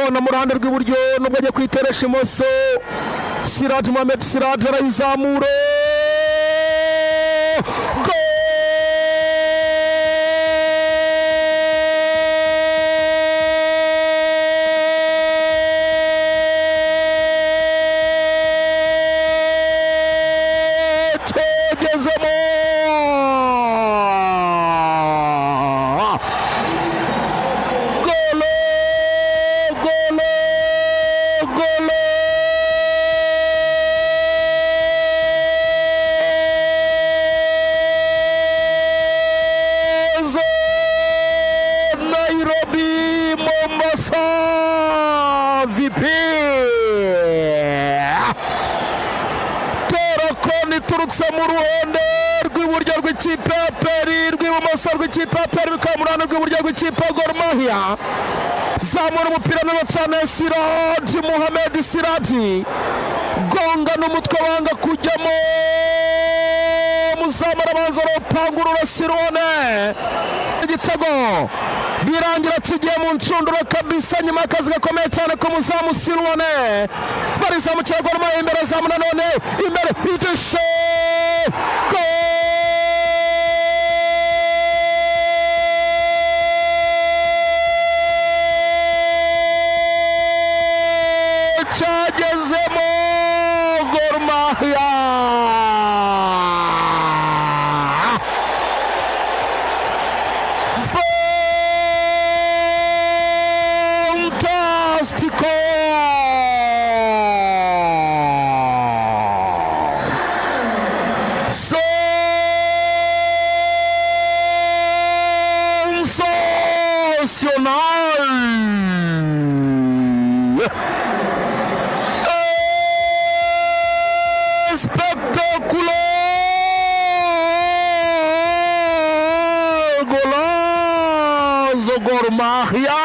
kona mu ruhande rw'iburyo nubwo agiye kwiteresha imoso. Siraj Mohamed Siraj arayizamura. Nairobi, Mombasa, VP Terakoni turutse mu ruhande rw'iburyo rw'ikipe ya Peri, rw'ibumoso rw'ikipe ya Peri, bikaba mu ruhande rw'iburyo rw'ikipe ya Gor Mahia. Zamura umupira neza cyane Siraj Mohamed Siraj, gonga n'umutwe wanga kujyamo, muzamara abanza arawupangurura Sirone. Igitego birangira kigiye mu ncunduro kabisa, nyuma y'akazi gakomeye cyane ko muzamu Sirone. Barizamukira Gor Mahia imbere, zamu nanone imbere, idishe cyagezemo Gor Mahia. Fantastico! Sensacional! Espectacular! Golazo Gor Mahia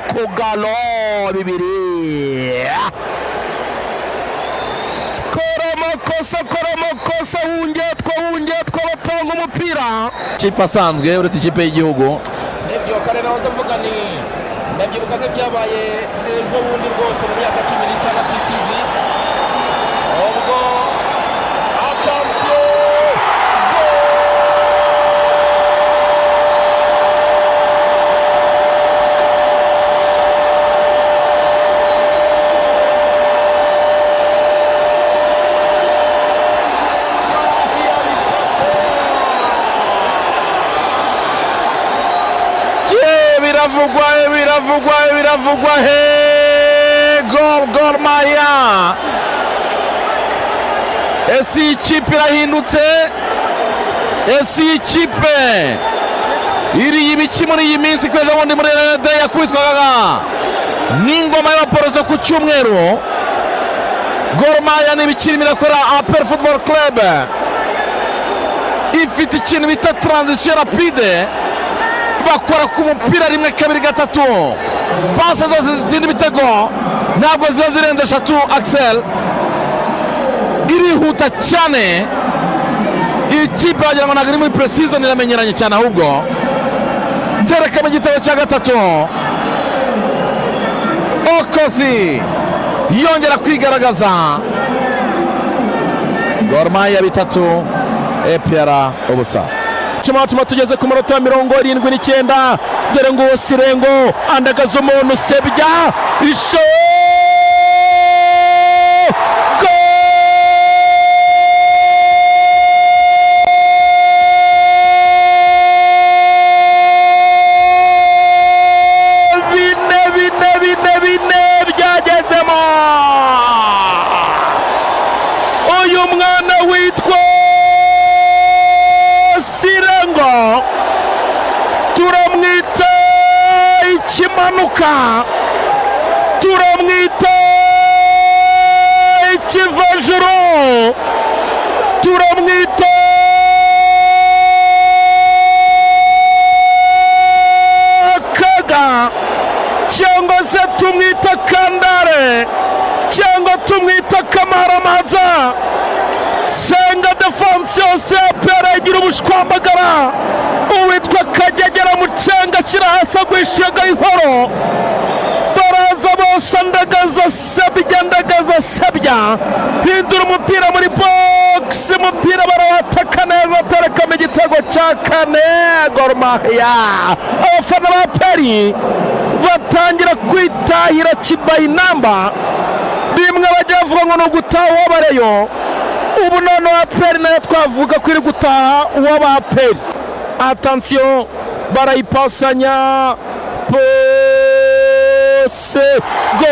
ku galo bibiri. Kora amakosa hungetwa batanga umupira. Ikipe asanzwe uretse ikipe y'igihugu. Nebyo kare nahoze mvuga ni ndabyibuka ko byabaye ejo bundi rwose mu myaka 16 ishize. Ubwo attention biravugwa Gor Mahia. Esi ikipe irahindutse, esi ikipe iri ibiki muri iyi minsi kwejo bundi muri RD yakubitwaga n'ingoma y'abaporoso ku cyumweru. Gor Mahia n'ibikiri mirakora APR Football Club ifite ikintu bita transition rapide, bakora ku mupira rimwe kabiri gatatu, pase zose zitsinda ibitego ntabwo ziba zirenze 3. Axel irihuta cyane, ikipe wagira ngo ntabwo iri muri pre-season, iramenyeranye cyane, ahubwo terekamo igitego cya gatatu. Okothi yongera kwigaragaza. Gor Mahia 3 APR ubusa. Chuma tugeze ku munota wa 79. Dore ngo Sirengo andagaza umuntu Sebya isho bine byagezemo. Uyu mwana witwa Sirengo turamwita ikimanuka, turamwita ikivajuru, turamwita kaga, cyangwa se tumwita kandare, cyangwa tumwita kamaramaza. Senga defense yose APR igira ubushwambagara, uwitwa Kagegera Mucenga ashyira hasi agwishyuga ihoro. Baraza ndagaza sabya hindura umupira muri box, umupira barawataka neza, atarekamo igitego cya kane. Gor Mahia abafana ba Peri batangira kwitahira kibaye namba, bimwe bajya bavuga ngo ni ugutaha uwabareyo. Ubu noneho Aperi nayo twavuga ko iri gutaha uwaba Aperi. Atansiyo, barayipasanya, pose, go!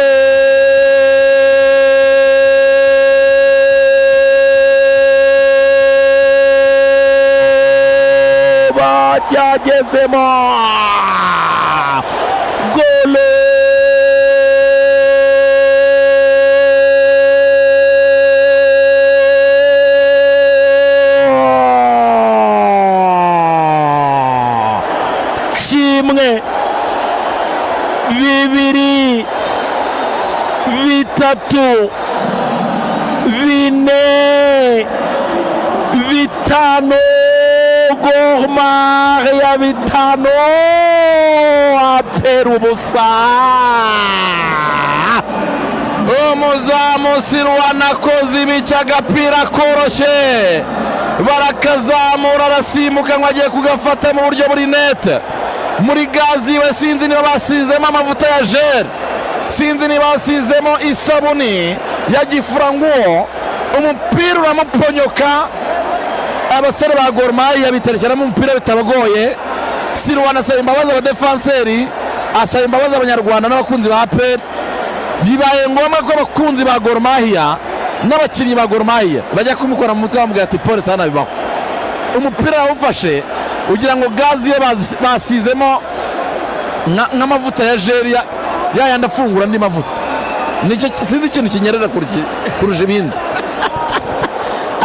Babyagezemo gole! Kimwe, bibiri, bitatu, bine, bitanu, Gor Mahia bitanu, Aperi ubusa. umuzamu Sirwana akoze ibice, agapira koroshye barakazamura, arasimbuka ngo agiye kugafata mu buryo buri nete. Muri gazi we sinzi niba basizemo amavuta ya jeri, sinzi niba basizemo isabuni ya gifuranguwo, umupira uramuponyoka. Abasore ba Gor Mahia biterekeramo umupira bitabagoye. Sirwana asaba imbabazi abadefanseri, asaba imbabazi abanyarwanda n'abakunzi ba Aperi. Bibaye ngombwa ko abakunzi ba Gor Mahia n'abakinnyi ba Gor Mahia bajya kumukora mu mutwe bamubwira ati pole sana bibaho. Umupira yawufashe ugira ngo gazi ye basizemo nk'amavuta ya jeri yayandi afungura andi mavuta. Nicyo sinzi ikintu kinyerera kurusha ibindi.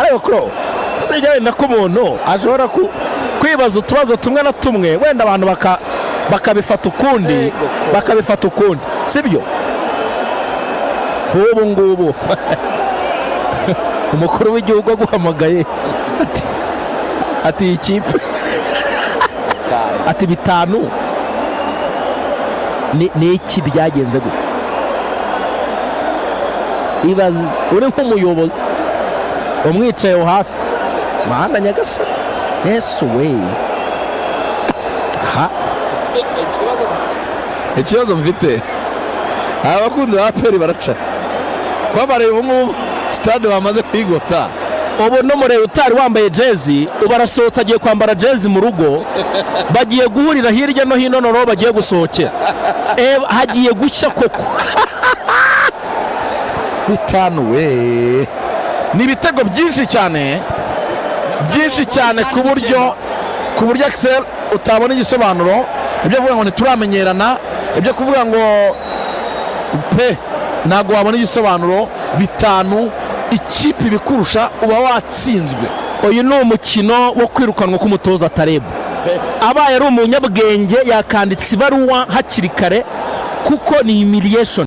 Ariko kuro sijya wenda ko umuntu ashobora kwibaza utubazo tumwe na tumwe, wenda abantu bakabifata ukundi, sibyo? Ubu ngubu umukuru w'igihugu aguhamagaye ati iyi kipe ati bitanu, ni iki byagenze gute? Ibaze uri nk'umuyobozi umwicaye hafi, Mana Nyagasani, Yesu we. Aha ikibazo mfite, abakunzi ba Aperi baraca kuba bareba ubu ngubu stade bamaze kwigota. Ubu n'umureba utari wambaye jezi ubu arasohotse agiye kwambara jezi mu rugo, bagiye guhurira hirya no hino, noneho bagiye gusohokera, hagiye gushya koko. Bitanu we, ni ibitego byinshi cyane ku buryo Axel utabona igisobanuro. Ibyo kuvuga ngo ntituramenyerana, ibyo kuvuga ngo pe ntabwo wabona igisobanuro. Bitanu, ikipe ibikurusha uba watsinzwe. Uyu ni umukino wo kwirukanwa k'umutoza Tarebu. Abaye ari umunyabwenge yakanditse ibaruwa hakiri kare, kuko ni humiliation.